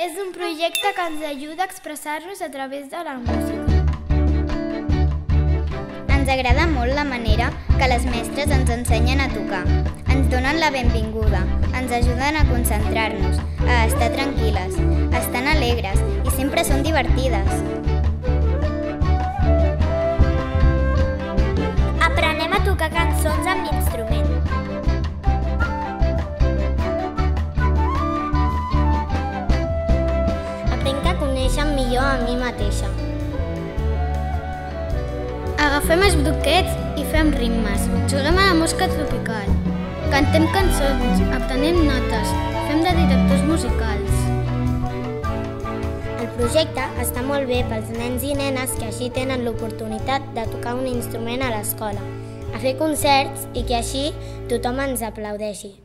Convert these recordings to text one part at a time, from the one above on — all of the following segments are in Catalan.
És un projecte que ens ajuda a expressar-nos a través de la música. Ens agrada molt la manera que les mestres ens ensenyen a tocar. Ens donen la benvinguda, ens ajuden a concentrar-nos, a estar tranquil·les, estan alegres i sempre són divertides. Aprenem a tocar cançons amb l'instrument. Aprenc a conèixer millor a mi mateixa. Agafem els bloquets i fem ritmes. Juguem a la mosca tropical. Cantem cançons, obtenem notes, fem de directors musicals. El projecte està molt bé pels nens i nenes que així tenen l'oportunitat de tocar un instrument a l'escola, a fer concerts i que així tothom ens aplaudeixi.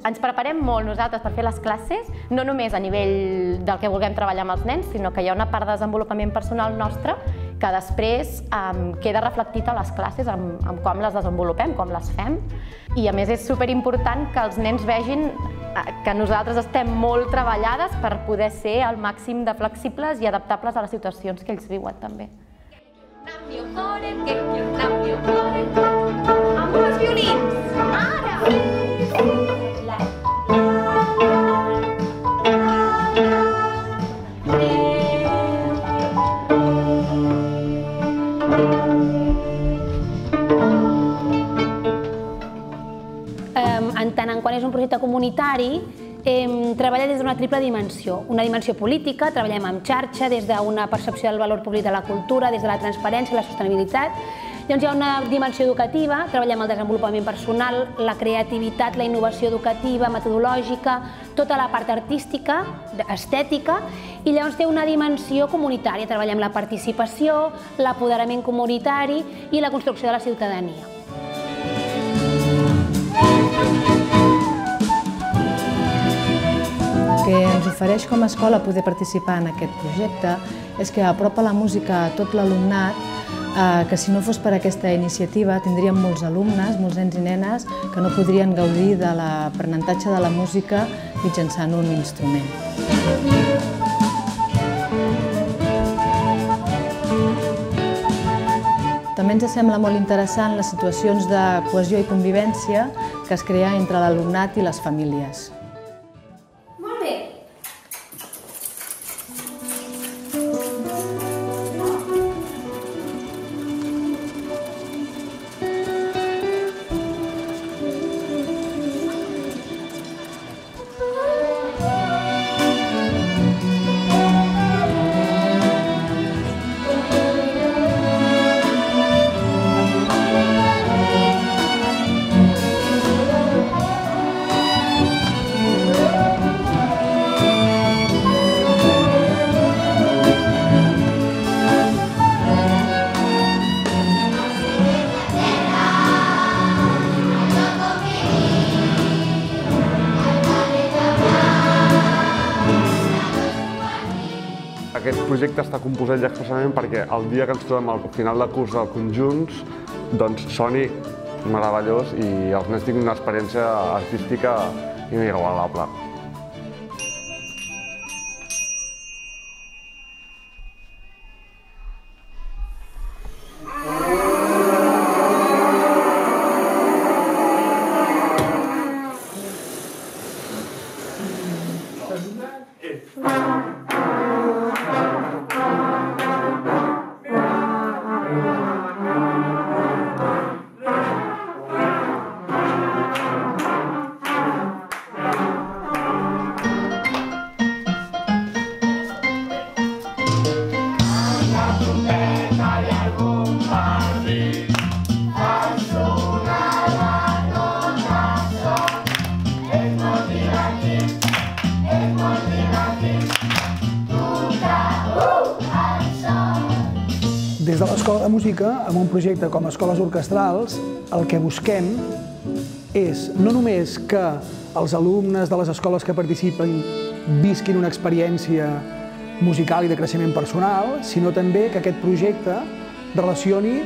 Ens preparem molt nosaltres per fer les classes, no només a nivell del que vulguem treballar amb els nens, sinó que hi ha una part de desenvolupament personal nostre que després queda reflectit a les classes amb com les desenvolupem, com les fem. I a més és superimportant que els nens vegin que nosaltres estem molt treballades per poder ser al màxim de flexibles i adaptables a les situacions que ells viuen també. Amb uns violins! Ara! En tant en quant és un projecte comunitari, treballa des d'una triple dimensió. Una dimensió política, treballem en xarxa, des d'una percepció del valor públic de la cultura, des de la transparència i la sostenibilitat. Llavors hi ha una dimensió educativa, treballem el desenvolupament personal, la creativitat, la innovació educativa, metodològica, tota la part artística, estètica, i llavors té una dimensió comunitària, treballem la participació, l'apoderament comunitari i la construcció de la ciutadania. El que ens ofereix com a escola poder participar en aquest projecte és que apropa la música a tot l'alumnat, que si no fos per aquesta iniciativa tindríem molts alumnes, molts nens i nenes que no podrien gaudir de l'aprenentatge de la música mitjançant un instrument. També ens sembla molt interessant les situacions de cohesió i convivència que es crea entre l'alumnat i les famílies. Aquest projecte està composat ja expressament perquè el dia que ens trobem al final de curs dels conjunts doncs soni meravellós i els nens tinguin una experiència artística inigualable. Des de l'Escola de Música, amb un projecte com Escoles Orquestrals, el que busquem és no només que els alumnes de les escoles que participen visquin una experiència musical i de creixement personal, sinó també que aquest projecte relacioni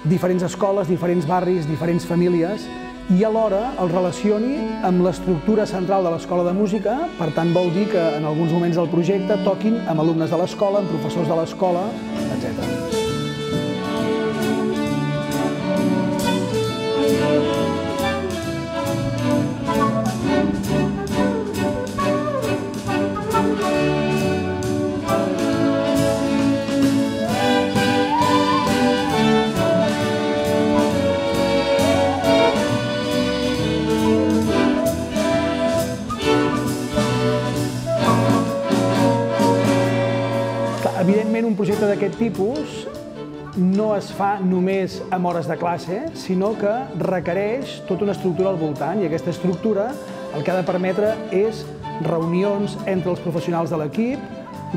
diferents escoles, diferents barris, diferents famílies i alhora el relacioni amb l'estructura central de l'Escola de Música. Per tant, vol dir que en alguns moments del projecte toquin amb alumnes de l'escola, amb professors de l'escola, etc. Evidentment, un projecte d'aquest tipus no es fa només amb hores de classe, sinó que requereix tota una estructura al voltant, i aquesta estructura el que ha de permetre és reunions entre els professionals de l'equip,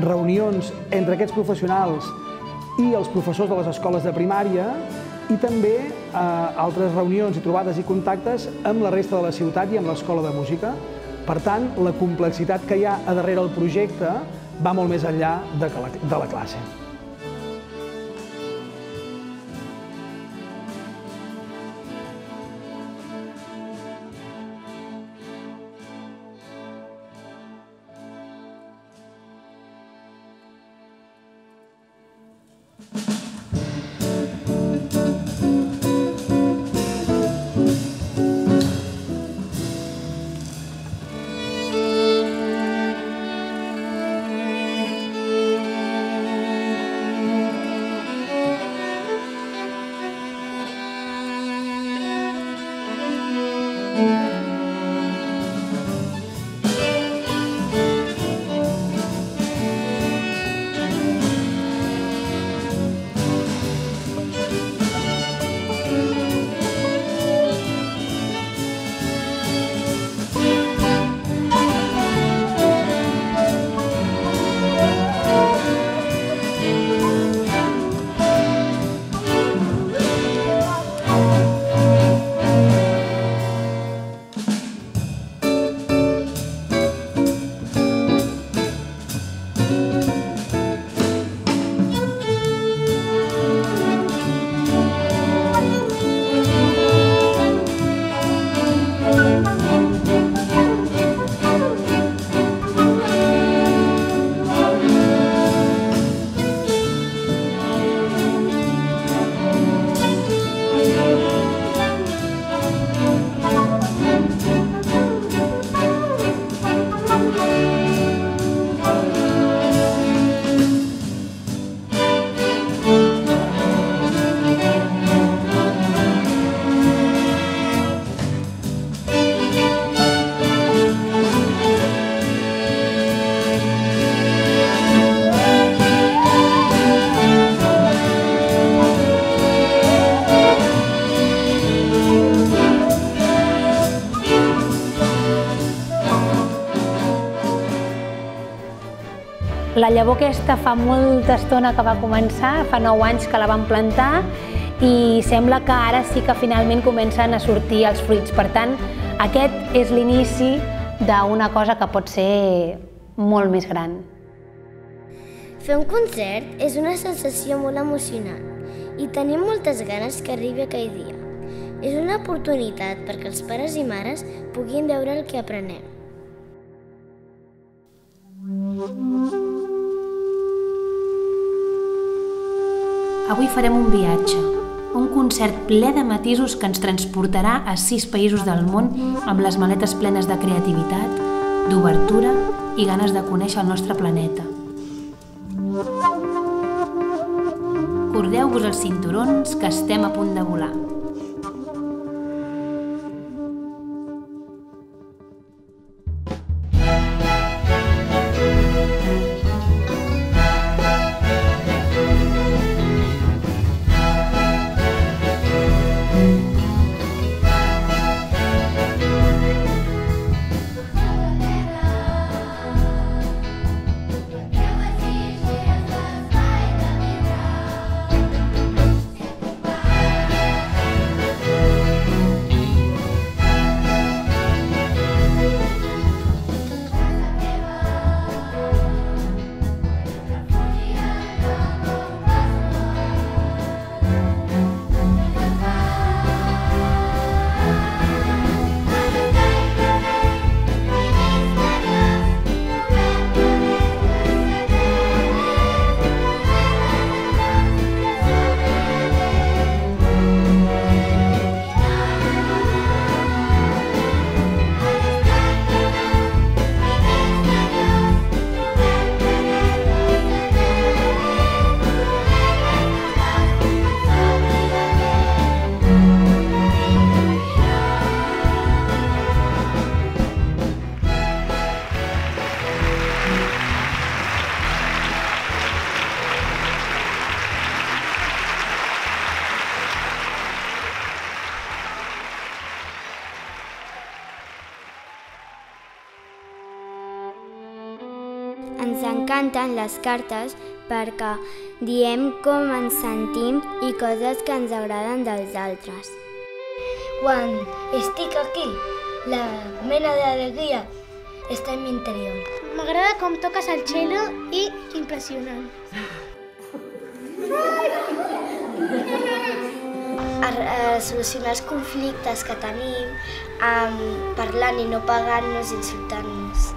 reunions entre aquests professionals i els professors de les escoles de primària, i també altres reunions i trobades i contactes amb la resta de la ciutat i amb l'Escola de Música. Per tant, la complexitat que hi ha a darrere el projecte va molt més enllà de la classe. La llavor aquesta fa molta estona que va començar, fa 9 anys que la vam plantar i sembla que ara sí que finalment comencen a sortir els fruits. Per tant, aquest és l'inici d'una cosa que pot ser molt més gran. Fer un concert és una sensació molt emocionant i tenim moltes ganes que arribi aquell dia. És una oportunitat perquè els pares i mares puguin veure el que aprenem. Avui farem un viatge, un concert ple de matisos que ens transportarà a 6 països del món amb les maletes plenes de creativitat, d'obertura i ganes de conèixer el nostre planeta. Cordeu-vos els cinturons que estem a punt de volar. Ens encanten les cartes perquè diem com ens sentim i coses que ens agraden dels altres. Quan estic aquí, la mena d'alegria està en l'interior. M'agrada com toques el cello i impressionant. Solucionar els conflictes que tenim parlant i no pegant-nos i insultant-nos.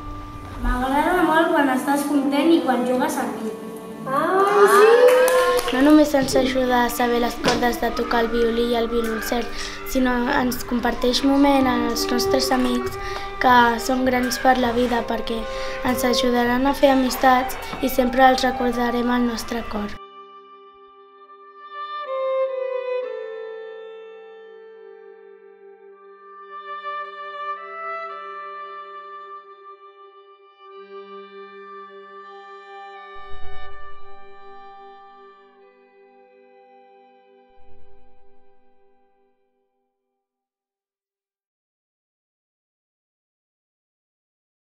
M'agrada molt quan estàs content i quan jugues amb mi. No només ens ajuda a saber les cordes de tocar el violí i el violoncel, sinó ens comparteix moment amb els nostres amics que són grans per la vida perquè ens ajudaran a fer amistats i sempre els recordarem al nostre cor.